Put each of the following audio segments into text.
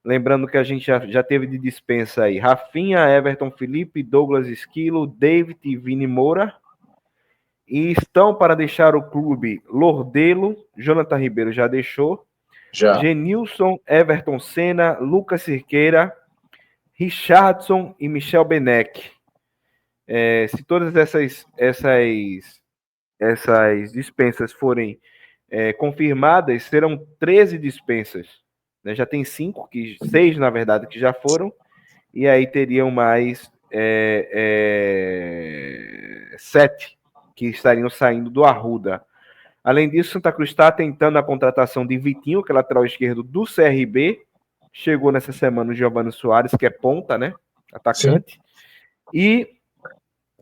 Lembrando que a gente já teve de dispensa aí Rafinha, Everton Felipe, Douglas Esquilo, David e Vini Moura. E estão para deixar o clube Lordelo, Jonathan Ribeiro já deixou, Genilson, Everton Senna, Lucas Cirqueira, Richardson e Michel Beneck. Se todas essas dispensas forem confirmadas, serão 13 dispensas. Né? Já tem 6 na verdade, que já foram, e aí teriam mais 7 que estariam saindo do Arruda. Além disso, Santa Cruz está tentando a contratação de Vitinho, que é lateral esquerdo do CRB. Chegou nessa semana o Giovanni Soares, que é ponta, né? Atacante. Sim. E,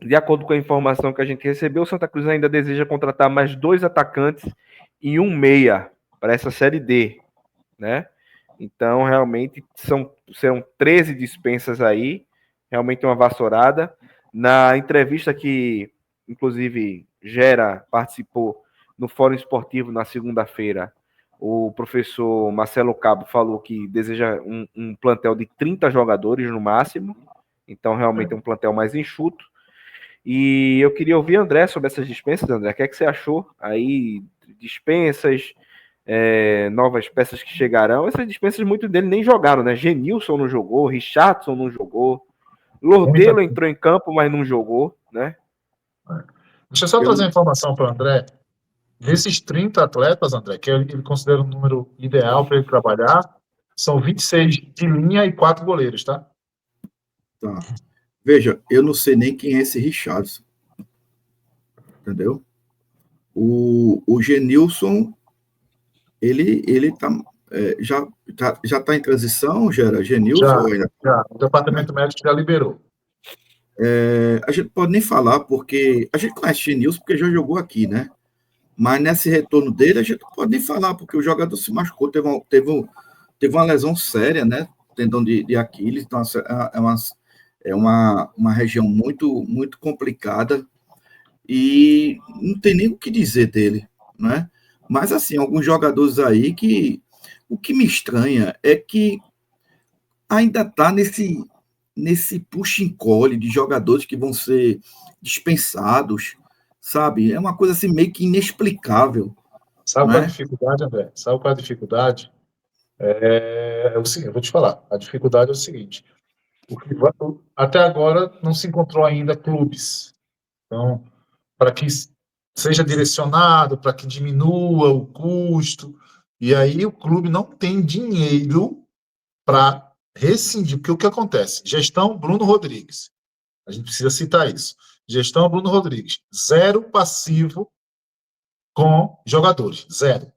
de acordo com a informação que a gente recebeu, o Santa Cruz ainda deseja contratar mais 2 atacantes e um meia para essa Série D, né? Então, realmente, serão 13 dispensas aí. Realmente uma vassourada. Na entrevista que, inclusive, Gera participou no Fórum Esportivo na segunda-feira, o professor Marcelo Cabo falou que deseja um plantel de 30 jogadores no máximo. Então, realmente é um plantel mais enxuto. E eu queria ouvir André sobre essas dispensas. André, o que é que você achou aí? Dispensas, novas peças que chegarão. Essas dispensas, muitos deles nem jogaram, né? Genilson não jogou, Richardson não jogou, Lordelo entrou em campo, mas não jogou, né? Deixa eu só trazer uma informação para o André. Desses 30 atletas, André, que ele considera o número ideal para ele trabalhar, são 26 de linha e 4 goleiros, tá? Tá. Veja, eu não sei nem quem é esse Richardson. Entendeu? O Genilson, ele tá, já tá em transição, Gera? Genilson? Já. O departamento médico já liberou. A gente pode nem falar, porque a gente conhece Genilson porque já jogou aqui, né? Mas nesse retorno dele, a gente não pode nem falar, porque o jogador se machucou, teve uma lesão séria, né? Tendão de Aquiles, então é uma região muito, muito complicada e não tem nem o que dizer dele, né? Mas, assim, alguns jogadores aí que o que me estranha é que ainda está nesse puxa-encolhe de jogadores que vão ser dispensados, sabe? É uma coisa assim meio que inexplicável. Sabe qual é a dificuldade, André? Sabe qual é a dificuldade? É o seguinte, eu vou te falar. A dificuldade é o seguinte. Até agora não se encontrou ainda clubes. Então, para que seja direcionado, para que diminua o custo. E aí o clube não tem dinheiro para rescindir. Porque o que acontece? Gestão Bruno Rodrigues. A gente precisa citar isso. Gestão Bruno Rodrigues. 0 passivo com jogadores. 0.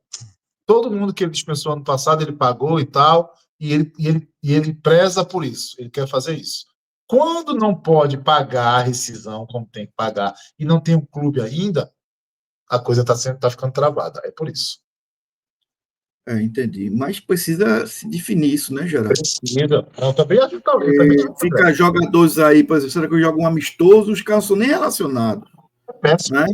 Todo mundo que ele dispensou ano passado, ele pagou e tal, e ele preza por isso. Ele quer fazer isso. Quando não pode pagar a rescisão como tem que pagar e não tem um clube ainda, a coisa está ficando travada. É por isso. Entendi. Mas precisa se definir isso, né, Geraldo? Precisa. Eu também acho que fica jogadores aí, por exemplo, será que eu jogo um amistoso, os caras não são nem relacionados. É péssimo. Né?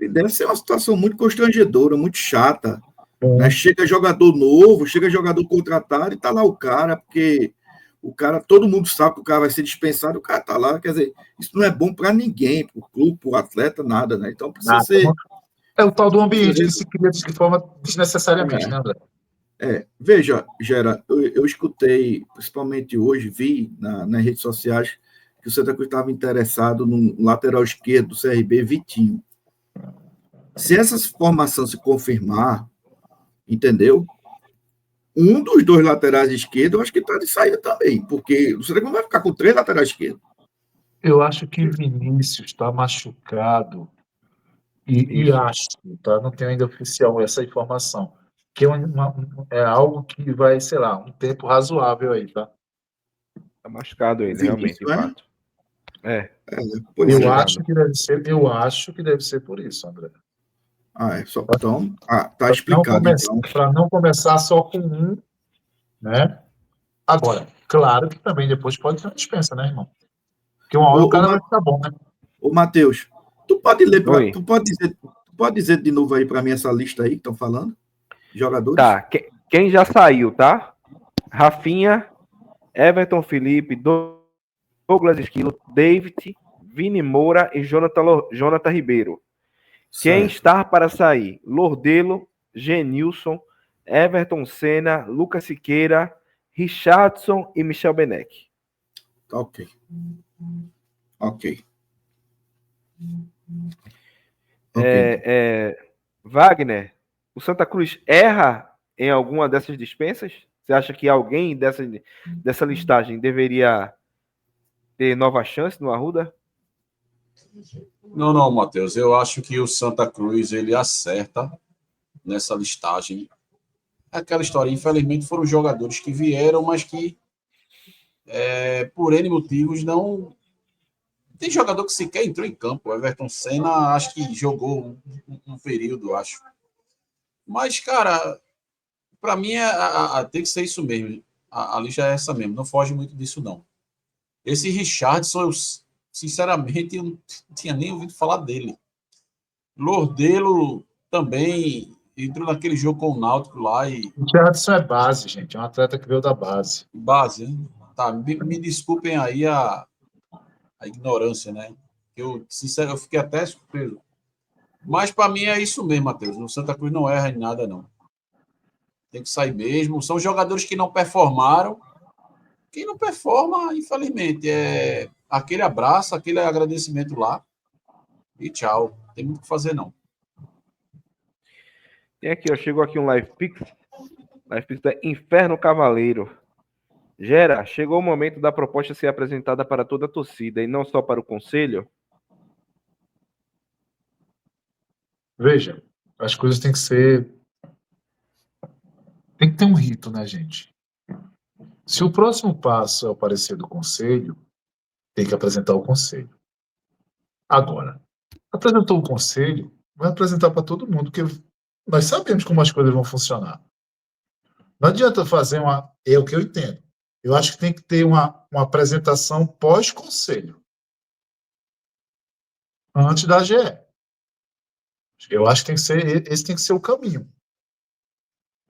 E deve ser uma situação muito constrangedora, muito chata. Né? Chega jogador novo, chega jogador contratado e tá lá o cara, porque o cara, todo mundo sabe que o cara vai ser dispensado, o cara tá lá, quer dizer, isso não é bom para ninguém, para o clube, para o atleta, nada, né? Então precisa ser... É o tal do ambiente que se cria de forma desnecessariamente, né, André? Veja, Gera, eu escutei, principalmente hoje, vi nas redes sociais, que o Santa Cruz estava interessado no lateral esquerdo do CRB, Vitinho. Se essa formação se confirmar, entendeu? Um dos 2 laterais esquerdos, eu acho que está de saída também, porque o Santa Cruz não vai ficar com 3 laterais esquerdos. Eu acho que Vinícius está machucado e acho, tá? Não tenho ainda oficial essa informação, que é algo que vai, sei lá, um tempo razoável aí, tá? Tá machucado ele, realmente, de fato. Eu acho que deve ser por isso, André. Então, tá explicado. Para não começar só com um, né? Agora, claro que também depois pode ter uma dispensa, né, irmão? Porque uma hora o cara vai ficar bom, né? Ô, Matheus, tu pode ler, tu pode dizer de novo aí para mim essa lista aí que estão falando? Jogadores? Tá, quem já saiu, tá? Rafinha, Everton Felipe, Douglas Esquilo, David, Vini Moura e Jonathan Ribeiro. Quem Certo. está para sair? Lordelo, Genilson, Everton Senna, Lucas Siqueira, Richardson e Michel Beneck. Ok. Ok. Wagner, o Santa Cruz erra em alguma dessas dispensas? Você acha que alguém dessa listagem deveria ter nova chance no Arruda? Não, Matheus. Eu acho que o Santa Cruz ele acerta nessa listagem. Aquela história, infelizmente, foram jogadores que vieram, mas que, por N motivos, não. Tem jogador que sequer entrou em campo. O Everton Senna, acho que jogou um período, acho. Mas, cara, para mim tem que ser isso mesmo. A lista é essa mesmo. Não foge muito disso, não. Esse Richardson, eu, sinceramente, eu não tinha nem ouvido falar dele. Lordelo também entrou naquele jogo com o Náutico lá e O Gerardson é base, gente. É um atleta que veio da base. base, né? Tá, me desculpem aí a ignorância, né? Eu, sinceramente, eu fiquei até surpreso. Mas para mim é isso mesmo, Matheus. O Santa Cruz não erra em nada, não. Tem que sair mesmo. São jogadores que não performaram. Quem não performa, infelizmente, é aquele abraço, aquele agradecimento lá e tchau. Não tem muito o que fazer, não. Tem aqui, ó, chegou aqui um Live Pix da Inferno Cavaleiro. Gera, chegou o momento da proposta ser apresentada para toda a torcida e não só para o conselho? Veja, as coisas têm que ser. Tem que ter um rito, né, gente? Se o próximo passo é o parecer do conselho, tem que apresentar o conselho. Agora, apresentou o conselho, vai apresentar para todo mundo, porque nós sabemos como as coisas vão funcionar. Não adianta fazer uma. É o que eu entendo. Eu acho que tem que ter uma apresentação pós-conselho, antes da AGE. Eu acho que tem que ser, esse tem que ser o caminho.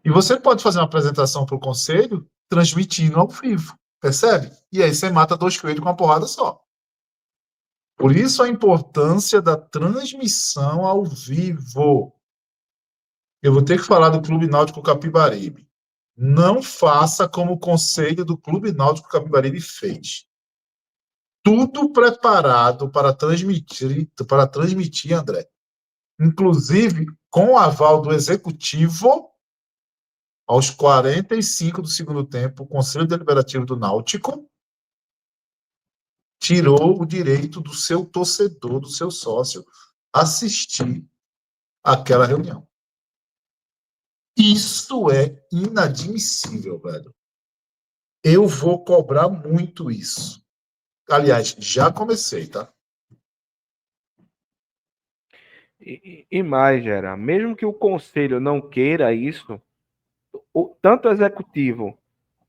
E você pode fazer uma apresentação para o conselho transmitindo ao vivo, percebe? E aí você mata dois coelhos com uma porrada só. Por isso a importância da transmissão ao vivo. Eu vou ter que falar do Clube Náutico Capibaribe. Não faça como o conselho do Clube Náutico Capibaribe fez. Tudo preparado para transmitir, André. Inclusive, com o aval do executivo, aos 45 do segundo tempo, o Conselho Deliberativo do Náutico tirou o direito do seu torcedor, do seu sócio, assistir àquela reunião. Isso é inadmissível, velho. Eu vou cobrar muito isso. Aliás, já comecei, tá? E mais, Gera, mesmo que o conselho não queira isso, tanto o executivo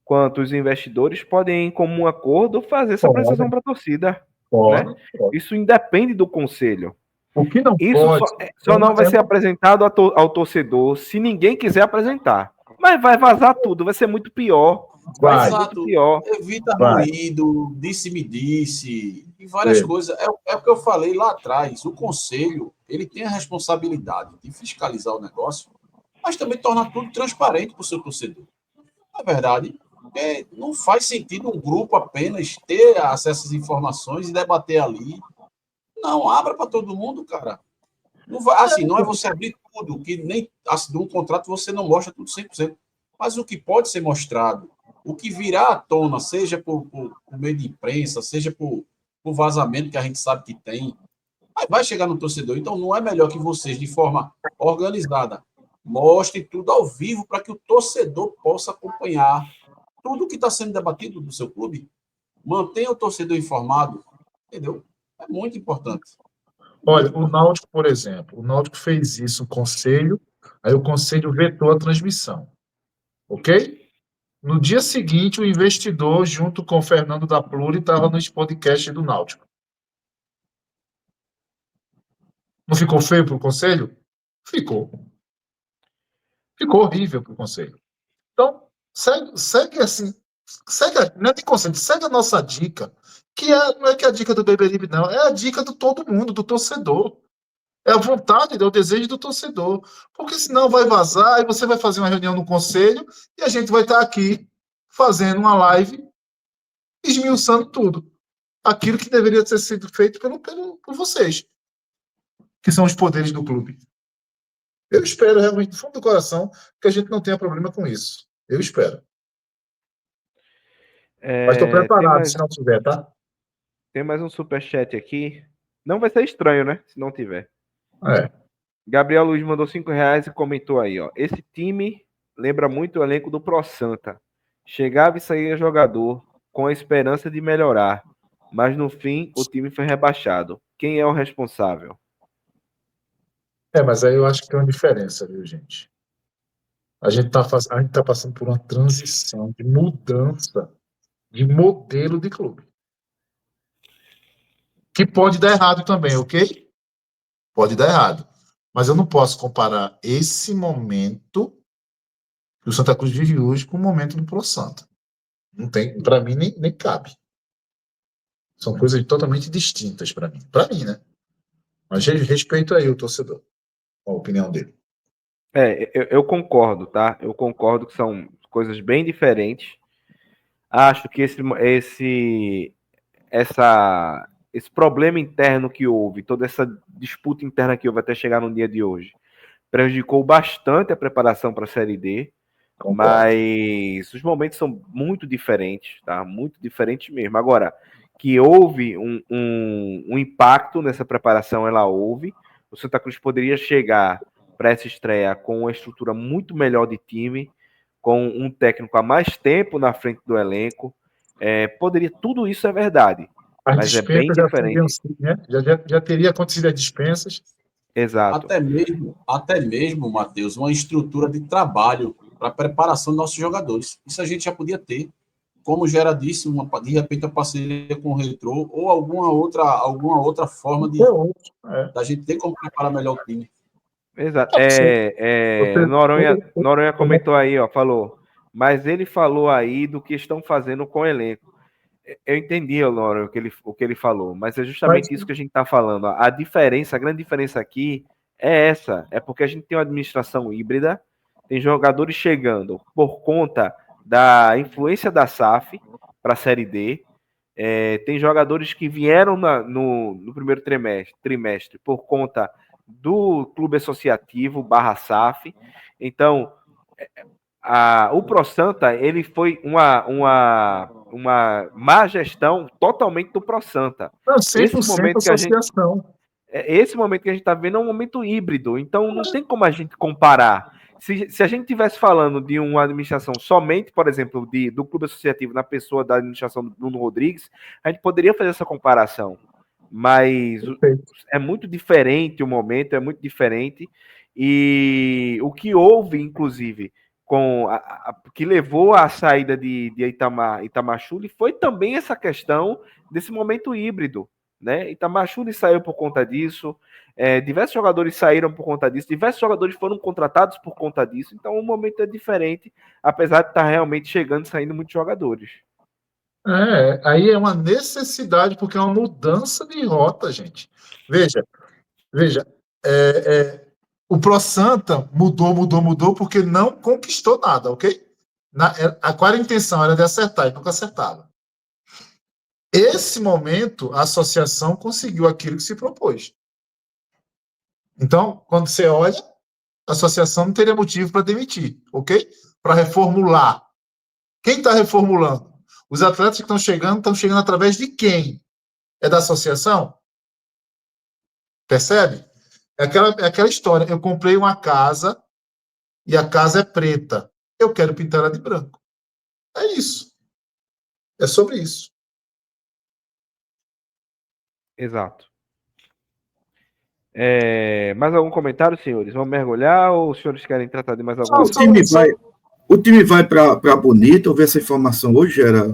quanto os investidores podem, em comum acordo, fazer essa prestação para a torcida. Né? Pode. Isso independe do conselho. O que não Isso pode só não vai ser apresentado ao torcedor se ninguém quiser apresentar. Mas vai vazar tudo, vai ser muito pior. Vai ser muito pior. Evita ruído, disse-me-disse, e várias coisas. É o que eu falei lá atrás. O conselho, ele tem a responsabilidade de fiscalizar o negócio, mas também tornar tudo transparente para o seu torcedor. Na verdade, não faz sentido um grupo apenas ter acesso às informações e debater ali. Não, abra para todo mundo, cara. Não vai, assim, não é você abrir tudo, que nem assinou um contrato você não mostra tudo 100%. Mas o que pode ser mostrado, o que virá à tona, seja por meio de imprensa, seja por vazamento que a gente sabe que tem, vai chegar no torcedor. Então, não é melhor que vocês, de forma organizada, mostrem tudo ao vivo para que o torcedor possa acompanhar tudo que está sendo debatido do seu clube? Mantenha o torcedor informado, entendeu? É muito importante. Olha, o Náutico, por exemplo, o Náutico fez isso, o conselho, aí o conselho vetou a transmissão, ok? No dia seguinte, o investidor, junto com o Fernando da Pluri, estava no podcast do Náutico. Não ficou feio para o conselho? Ficou. Ficou horrível para o conselho. Então, Segue assim, não é de conselho, segue a nossa dica, não é que é a dica do Beberibe, não, é a dica de todo mundo, do torcedor. É a vontade, é o desejo do torcedor. Porque senão vai vazar, e você vai fazer uma reunião no conselho, e a gente vai estar aqui fazendo uma live, esmiuçando tudo. Aquilo que deveria ter sido feito por vocês, que são os poderes do clube. Eu espero realmente, do fundo do coração, que a gente não tenha problema com isso. Eu espero. Mas estou preparado se não tiver, tá? Tem mais um superchat aqui. Não vai ser estranho, né? Se não tiver. Gabriel Luiz mandou R$5 e comentou aí, ó. Esse time lembra muito o elenco do Pro Santa. Chegava e saía jogador com a esperança de melhorar. Mas no fim, o time foi rebaixado. Quem é o responsável? Mas aí eu acho que tem uma diferença, viu, gente? A gente tá passando por uma transição de mudança de modelo de clube. Que pode dar errado também, ok? Pode dar errado. Mas eu não posso comparar esse momento que o Santa Cruz vive hoje com o momento do Pro Santa. Não tem, para mim, nem cabe. São coisas totalmente distintas para mim. Para mim, né? Mas respeito aí o torcedor, a opinião dele. Eu concordo, tá? Eu concordo que são coisas bem diferentes. Acho que esse problema interno que houve, toda essa disputa interna que houve até chegar no dia de hoje, prejudicou bastante a preparação para a Série D. Concordo. Mas os momentos são muito diferentes, tá? Muito diferentes mesmo. Agora, que houve um impacto nessa preparação, ela houve. O Santa Cruz poderia chegar para essa estreia com uma estrutura muito melhor de time, com um técnico há mais tempo na frente do elenco. Tudo isso é verdade. Mas é bem diferente. Já teria acontecido as dispensas. Exato. Até mesmo, Matheus, uma estrutura de trabalho para a preparação dos nossos jogadores. Isso a gente já podia ter. Como o Gera disse, de repente a parceria com o Retrô ou alguma outra forma da gente ter como preparar melhor o time. Exato. Noronha comentou aí, ó, falou. Mas ele falou aí do que estão fazendo com o elenco. Eu entendi, Noronha, o que ele falou, mas é justamente isso que a gente está falando. A grande diferença aqui é essa. É porque a gente tem uma administração híbrida, tem jogadores chegando por conta da influência da SAF para a Série D. Tem jogadores que vieram no primeiro trimestre por conta do clube associativo /SAF. Então, o Pro Santa, ele foi uma má gestão totalmente do Pro Santa. Esse momento que a gente está vendo é um momento híbrido, então não tem como a gente comparar. Se a gente estivesse falando de uma administração somente, por exemplo, do clube associativo na pessoa da administração do Bruno Rodrigues, a gente poderia fazer essa comparação. Mas é muito diferente o momento, é muito diferente. E o que houve, inclusive, que levou à saída de Itamachule foi também essa questão desse momento híbrido. Né? Itamachule saiu por conta disso, diversos jogadores saíram por conta disso, diversos jogadores foram contratados por conta disso, então o momento é diferente, apesar de estar realmente chegando e saindo muitos jogadores. Aí é uma necessidade, porque é uma mudança de rota, gente. Veja, o Pro Santa mudou porque não conquistou nada, ok? Qual era a intenção? Era de acertar, e nunca acertava. Esse momento, a associação conseguiu aquilo que se propôs. Então, quando você olha, a associação não teria motivo para demitir, ok? Para reformular. Quem está reformulando? Os atletas que estão chegando através de quem? É da associação? Percebe? É aquela história. Eu comprei uma casa e a casa é preta. Eu quero pintar ela de branco. É isso. É sobre isso. Exato. Mais algum comentário, senhores? Vamos mergulhar ou os senhores querem tratar de mais alguma coisa? O time vai para Bonito. Eu vi essa informação hoje, era.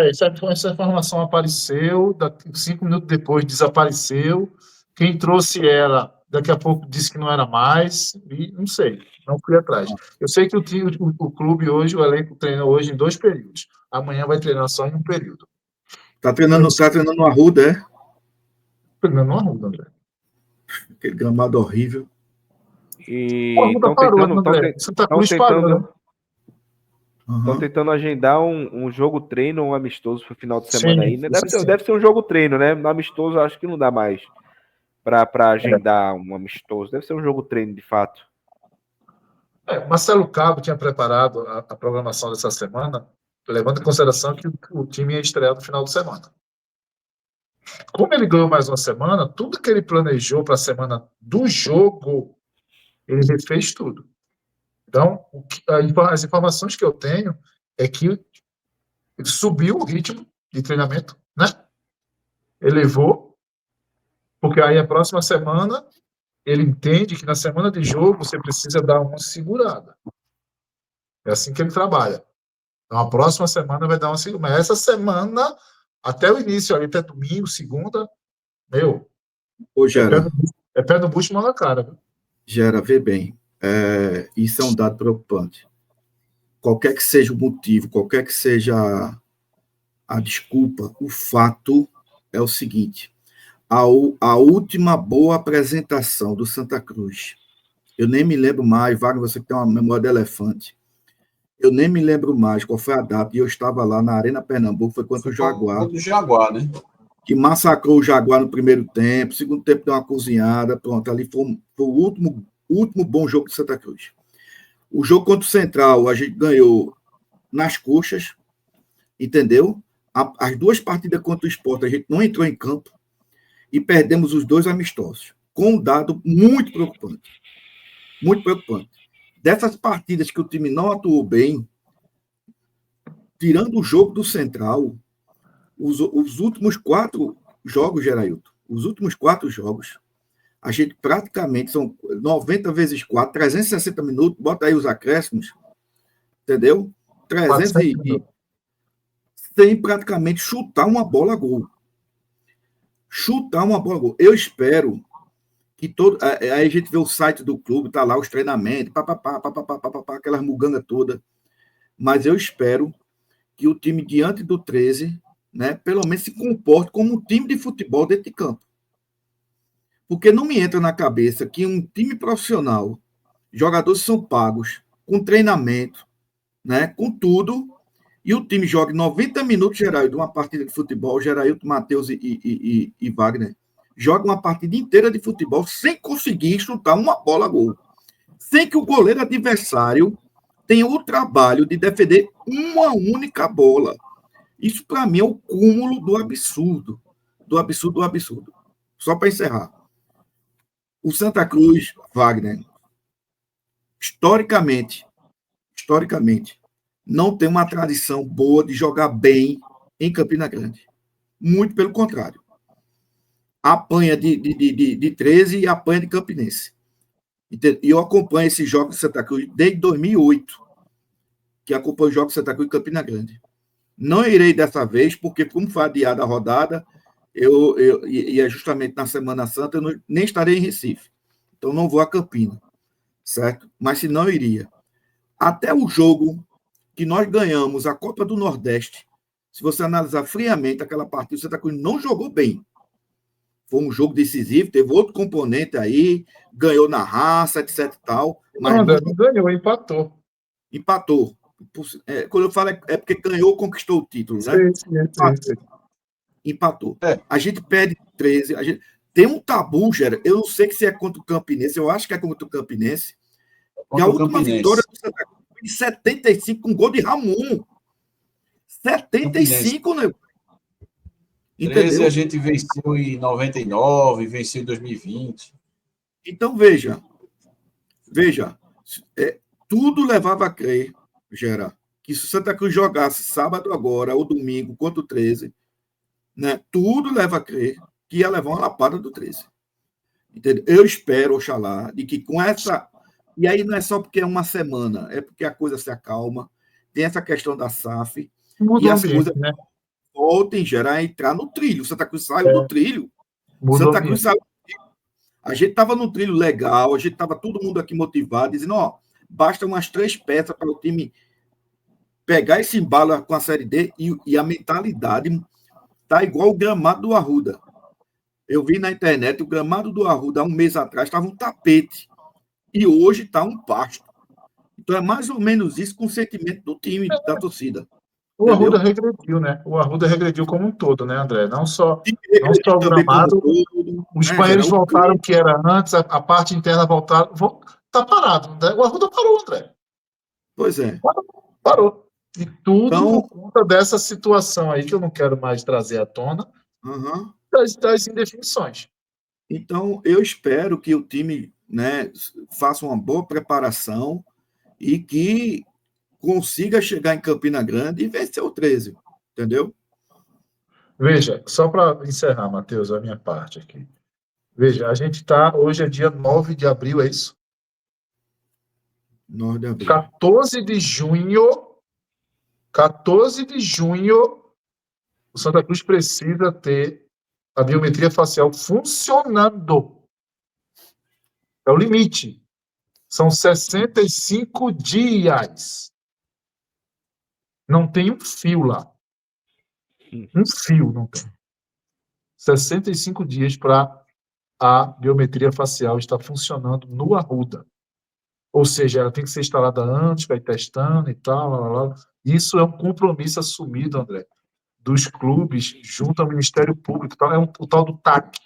Essa informação apareceu, 5 minutos depois desapareceu. Quem trouxe ela daqui a pouco disse que não era mais, e não sei, não fui atrás. Eu sei que o clube hoje, o elenco treina hoje em 2 períodos. Amanhã vai treinar só em um período. Tá treinando no Arruda, é? Treinando no Arruda, André. Aquele gramado horrível. E O Arruda estão parou, tentando, André. Santa Cruz parou, né? Estão tentando agendar um jogo treino, um amistoso pro final de semana aí, né? Sim. Deve ser um jogo treino, né? No amistoso acho que não dá mais para agendar um amistoso. Deve ser um jogo treino, de fato. Marcelo Cabo tinha preparado a programação dessa semana, levando em consideração que o time ia estrear no final de semana. Como ele ganhou mais uma semana, tudo que ele planejou para a semana do jogo, ele refez tudo. Então, as informações que eu tenho é que ele subiu o ritmo de treinamento, né? Elevou, porque aí a próxima semana ele entende que na semana de jogo você precisa dar uma segurada. É assim que ele trabalha. Então, a próxima semana vai dar uma segunda. Mas essa semana, até o início, ali, até domingo, segunda, Ô, Gera, é pé no bucho e mão na cara. Viu? Gera, vê bem. Isso é um dado preocupante. Qualquer que seja o motivo, qualquer que seja a desculpa, o fato é o seguinte: a última boa apresentação do Santa Cruz, eu nem me lembro mais, Wagner, você que tem uma memória de elefante, eu nem me lembro mais qual foi a data, e eu estava lá na Arena Pernambuco, foi contra o Jaguar. Contra o Jaguar, né? Que massacrou o Jaguar no primeiro tempo, segundo tempo deu uma cozinhada, pronto, ali foi o último bom jogo de Santa Cruz. O jogo contra o Central, a gente ganhou nas coxas, entendeu? As 2 partidas contra o Sport, a gente não entrou em campo e perdemos os 2 amistosos, com um dado muito preocupante. Muito preocupante. Dessas partidas que o time não atuou bem, tirando o jogo do Central, os últimos 4 jogos, Gerailton, os últimos 4 jogos, a gente praticamente são 90 vezes 4, 360 minutos, bota aí os acréscimos, entendeu? 300 sem praticamente chutar uma bola a gol. Chutar uma bola a gol. Eu espero que aí a gente vê o site do clube, tá lá os treinamentos, aquelas mugangas todas, mas eu espero que o time diante do 13, né, pelo menos se comporte como um time de futebol dentro de campo. Porque não me entra na cabeça que um time profissional, jogadores são pagos, com treinamento, né, com tudo, e o time joga 90 minutos, Geraildo, uma partida de futebol, Geraildo, Matheus e Wagner, joga uma partida inteira de futebol sem conseguir chutar uma bola a gol. Sem que o goleiro adversário tenha o trabalho de defender uma única bola. Isso, para mim, é o cúmulo do absurdo. Do absurdo. Só para encerrar. O Santa Cruz, Wagner, historicamente, não tem uma tradição boa de jogar bem em Campina Grande. Muito pelo contrário. Apanha de 13 e apanha de Campinense. E eu acompanho esses jogos de Santa Cruz desde 2008, que acompanho os jogos de Santa Cruz e Campina Grande. Não irei dessa vez, porque como foi adiada a rodada, e é justamente na Semana Santa, eu nem estarei em Recife. Então não vou a Campina, certo? Mas se não, eu iria. Até o jogo que nós ganhamos a Copa do Nordeste, se você analisar friamente aquela partida, o Santa Cruz não jogou bem. Foi um jogo decisivo, teve outro componente aí, ganhou na raça, etc e tal. Mas não ganhou, empatou. Empatou. Quando eu falo é porque ganhou, conquistou o título, né? Sim. Empatou. A gente perde 13. Tem um tabu, Gera. Eu não sei se é contra o Campinense, eu acho que é contra o Campinense. Que a última vitória do Santa Cruz foi em 75 com gol de Ramon. 75, né? Entendeu? 13 a gente venceu em 99, venceu em 2020. Então, veja, tudo levava a crer, Gera, que se o Santa Cruz jogasse sábado agora ou domingo contra o 13, né, tudo leva a crer que ia levar uma lapada do 13. Entendeu? Eu espero, oxalá, de que com essa... E aí não é só porque é uma semana, é porque a coisa se acalma, tem essa questão da SAF, Muda e as coisas, né? voltem, Gera, a entrar no trilho. Santa Cruz saiu do trilho. Muda Santa Cruz saiu do trilho. A gente estava num trilho legal, a gente estava todo mundo aqui motivado, dizendo, ó, basta umas 3 peças para o time pegar esse embalo com a Série D e a mentalidade tá igual o gramado do Arruda. Eu vi na internet, o gramado do Arruda, há um mês atrás, estava um tapete. E hoje está um pasto. Então é mais ou menos isso com o sentimento do time, da torcida. O Arruda regrediu, né? O Arruda regrediu como um todo, né, André? Não só o gramado, os banheiros voltaram que era antes, a parte interna voltaram. Tá parado, né? O Arruda parou, André. Pois é. Parou. E tudo por conta dessa situação aí, que eu não quero mais trazer à tona, das indefinições. Então, eu espero que o time, né, faça uma boa preparação e que consiga chegar em Campina Grande e vencer o 13, entendeu? Veja, só para encerrar, Matheus, a minha parte aqui. Veja, a gente está, hoje é dia 9 de abril, é isso? 9 de abril. 14 de junho, o Santa Cruz precisa ter a biometria facial funcionando. É o limite. São 65 dias. Não tem um fio lá. Um fio não tem. 65 dias para a biometria facial estar funcionando no Arruda. Ou seja, ela tem que ser instalada antes, vai testando e tal. Lá, lá, lá. Isso é um compromisso assumido, André, dos clubes junto ao Ministério Público. Tá? É o tal do TAC.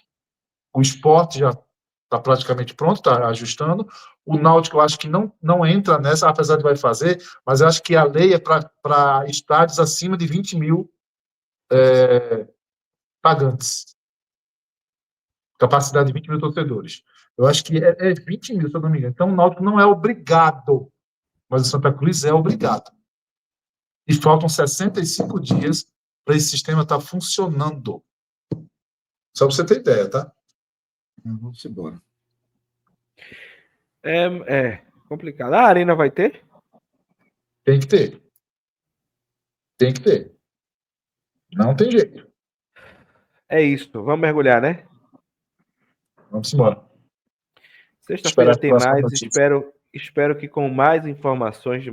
O Sport já está praticamente pronto, está ajustando. O Náutico, eu acho que não entra nessa, apesar de vai fazer, mas eu acho que a lei é para estádios acima de 20 mil pagantes. Capacidade de 20 mil torcedores. Eu acho que é 20 mil, se eu não me engano. Então, o Náutico não é obrigado, mas o Santa Cruz é obrigado. E faltam 65 dias para esse sistema estar funcionando. Só para você ter ideia, tá? Vamos embora. É complicado. A Arena vai ter? Tem que ter. Tem que ter. Não tem jeito. É isso. Vamos mergulhar, né? Vamos embora. Sexta-feira tem mais. Espero que com mais informações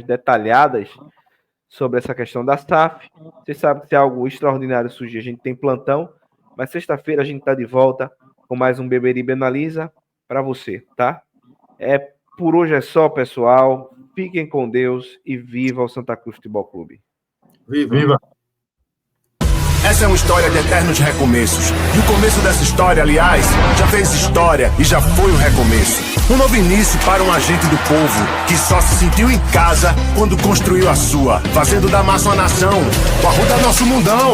detalhadas sobre essa questão da SAF. Você sabe que se algo extraordinário surgir, a gente tem plantão. Mas sexta-feira a gente está de volta com mais um Beberibe Analisa para você, tá? Por hoje é só, pessoal. Fiquem com Deus e viva o Santa Cruz Futebol Clube. Viva! Essa é uma história de eternos recomeços. E o começo dessa história, aliás, já fez história e já foi o recomeço. Um novo início para um agente do povo que só se sentiu em casa quando construiu a sua, fazendo da massa uma nação. O Arruda é nosso mundão.